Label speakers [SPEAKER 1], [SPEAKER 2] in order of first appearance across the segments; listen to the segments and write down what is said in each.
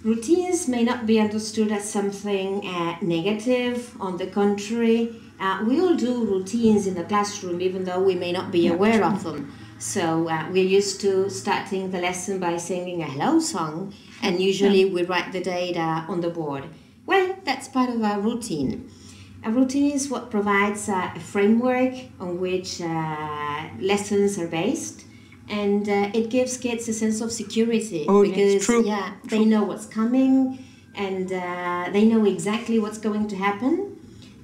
[SPEAKER 1] Routines may not be understood as something negative. On the contrary, we all do routines in the classroom, even though we may not be aware of them. So we're used to starting the lesson by singing a hello song, and usually we write the data on the board. Well, that's part of our routine. A routine is what provides a framework on which lessons are based, and it gives kids a sense of security because they know what's coming, and they know exactly what's going to happen.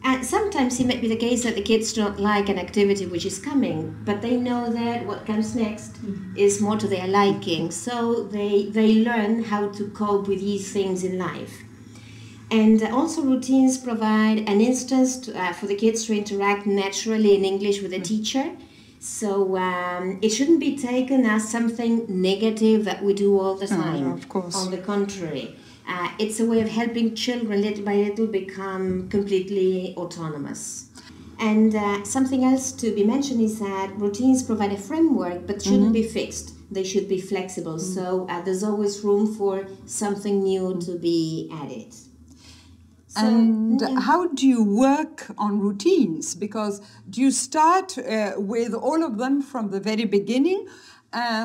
[SPEAKER 1] And sometimes it might be the case that the kids don't like an activity which is coming, but they know that what comes next is more to their liking, so they learn how to cope with these things in life. And also routines provide an instance for the kids to interact naturally in English with a teacher. So it shouldn't be taken as something negative that we do all the time.
[SPEAKER 2] Of course.
[SPEAKER 1] On the contrary. It's a way of helping children little by little become completely autonomous. And something else to be mentioned is that routines provide a framework but shouldn't be fixed. They should be flexible. So there's always room for something new to be added. So,
[SPEAKER 2] and how do you work on routines? Because do you start with all of them from the very beginning,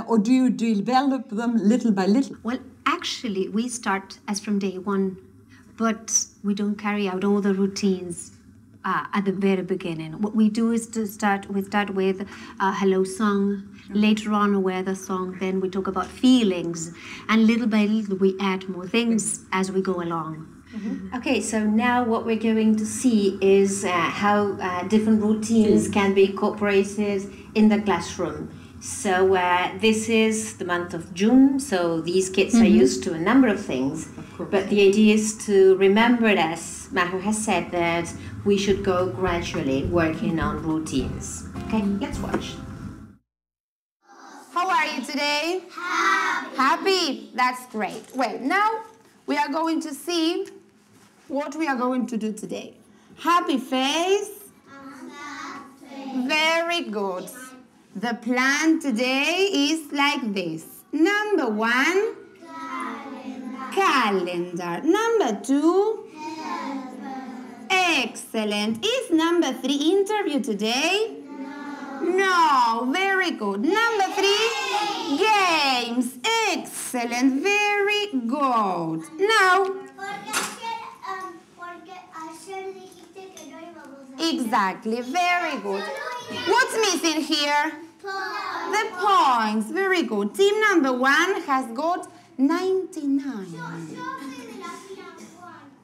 [SPEAKER 2] or do you develop them little by little?
[SPEAKER 3] Well, actually, we start as from day one, but we don't carry out all the routines at the very beginning. What we do is we start with a hello song, later on a weather song, then we talk about feelings, and little by little we add more things as we go along.
[SPEAKER 1] Okay, so now what we're going to see is how different routines can be incorporated in the classroom. So this is the month of June, so these kids are used to a number of things, but the idea is to remember, as Maher has said, that we should go gradually working on routines. Okay, let's watch.
[SPEAKER 4] How are you today? Happy. Happy? That's great. Well, now we are going to see what we are going to do today. Happy face? Very good. The plan today is like this. Number 1, calendar. Number 2, excellent. Is number 3 interview today? No, very good. Number 3, games. Excellent, very good. Now, exactly, very good. What's missing here? The points, very good. Team number 1 has got 99.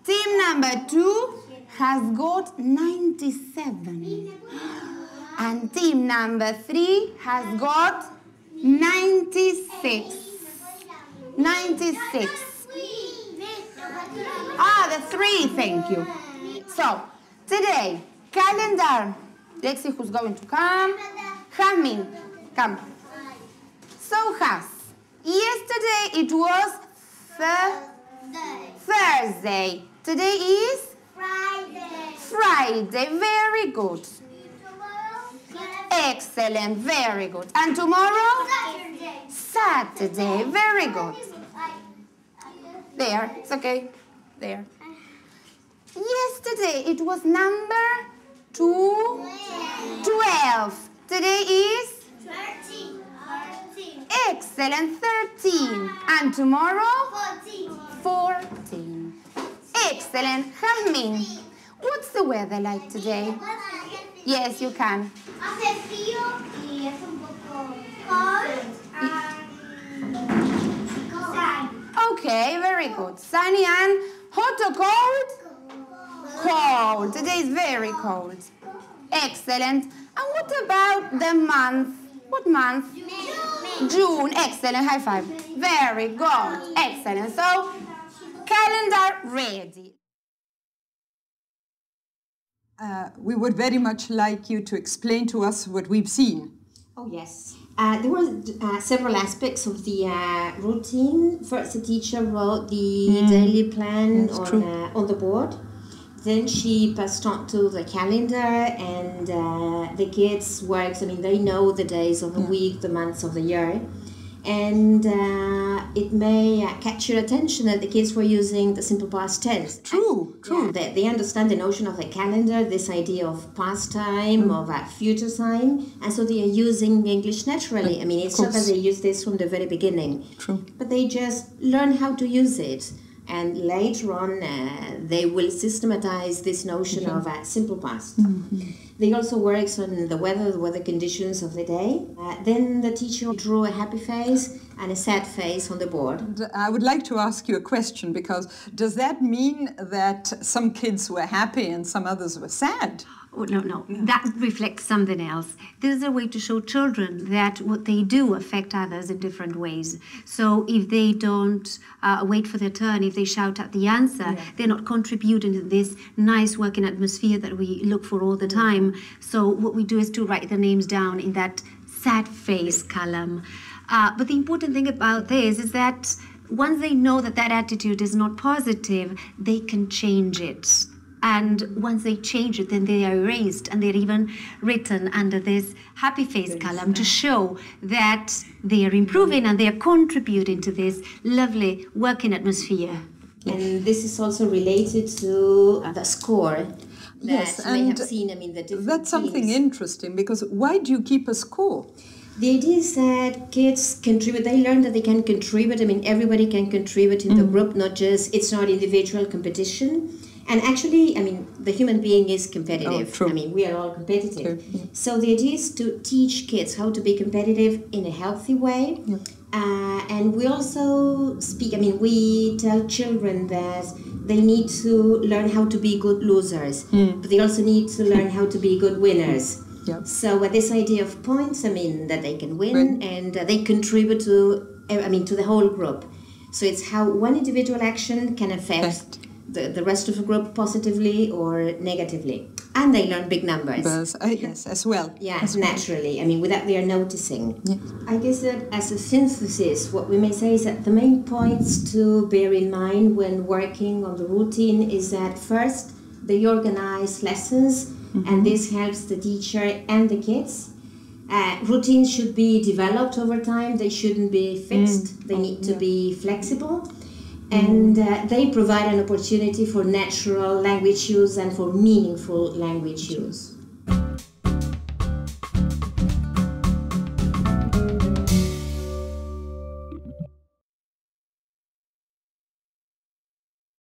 [SPEAKER 4] Team number 2 has got 97. And team number 3 has got 96. 96. The 3, thank you. So, today, calendar. Let's see who's going to come. Jasmine, come. So, Has, yesterday it was Thursday. Today is? Friday, very good. Excellent, very good. And tomorrow? Saturday, very good. There, it's okay. There. Yesterday it was number 12. Today is? 13. Excellent, 13. And tomorrow? 14. Excellent. Jasmine, what's the weather like today? Yes, you can.
[SPEAKER 5] Hace frío y es un poco cold.
[SPEAKER 4] Okay, very good. Sunny and hot or cold? Cold. Today is very cold. Excellent. And what about the month? What month? June. Excellent. High five. Very good. Excellent. So, calendar ready.
[SPEAKER 2] We would very much like you to explain to us what we've seen.
[SPEAKER 1] Oh, yes. There were several aspects of the routine. First, the teacher wrote the daily plan on the board. Then she passed on to the calendar, and the kids worked. I mean, they know the days of the week, the months of the year. and it may catch your attention that the kids were using the simple past tense.
[SPEAKER 2] True.
[SPEAKER 1] Yeah, they understand the notion of the calendar, this idea of past time, of future time, and so they are using English naturally. I mean, it's not that they use this from the very beginning, but they just learn how to use it. And later on, they will systematize this notion of simple past. They also work on the weather conditions of the day. Then the teacher drew a happy face and a sad face on the board.
[SPEAKER 2] I would like to ask you a question, because does that mean that some kids were happy and some others were sad?
[SPEAKER 3] Oh, no. That reflects something else. This is a way to show children that what they do affect others in different ways. So if they don't wait for their turn, if they shout out the answer, they're not contributing to this nice working atmosphere that we look for all the time. So what we do is to write their names down in that sad face column. But the important thing about this is that once they know that that attitude is not positive, they can change it. And once they change it, then they are erased, and they're even written under this happy face column to show that they are improving and they are contributing to this lovely working atmosphere.
[SPEAKER 1] And this is also related to the score.
[SPEAKER 2] Yes,
[SPEAKER 1] that you may have seen, I mean, the different
[SPEAKER 2] that's something
[SPEAKER 1] teams.
[SPEAKER 2] interesting, because why do you keep a score?
[SPEAKER 1] The idea is that kids contribute, they learn that they can contribute. I mean, everybody can contribute in the group, not just, it's not individual competition. And actually, I mean, the human being is competitive. I mean, we are all competitive. So the idea is to teach kids how to be competitive in a healthy way. And we also speak, I mean, we tell children that they need to learn how to be good losers, but they also need to learn how to be good winners. So this idea of points, I mean, that they can win and they contribute to, I mean, to the whole group. So it's how one individual action can affect the rest of the group positively or negatively. And they learn big numbers.
[SPEAKER 2] Yes, as well.
[SPEAKER 1] Yes, naturally. I mean, without their noticing. I guess that as a synthesis, what we may say is that the main points to bear in mind when working on the routine is that first, they organize lessons, and this helps the teacher and the kids. Routines should be developed over time. They shouldn't be fixed. They need to be flexible. And they provide an opportunity for natural language use and for meaningful language use.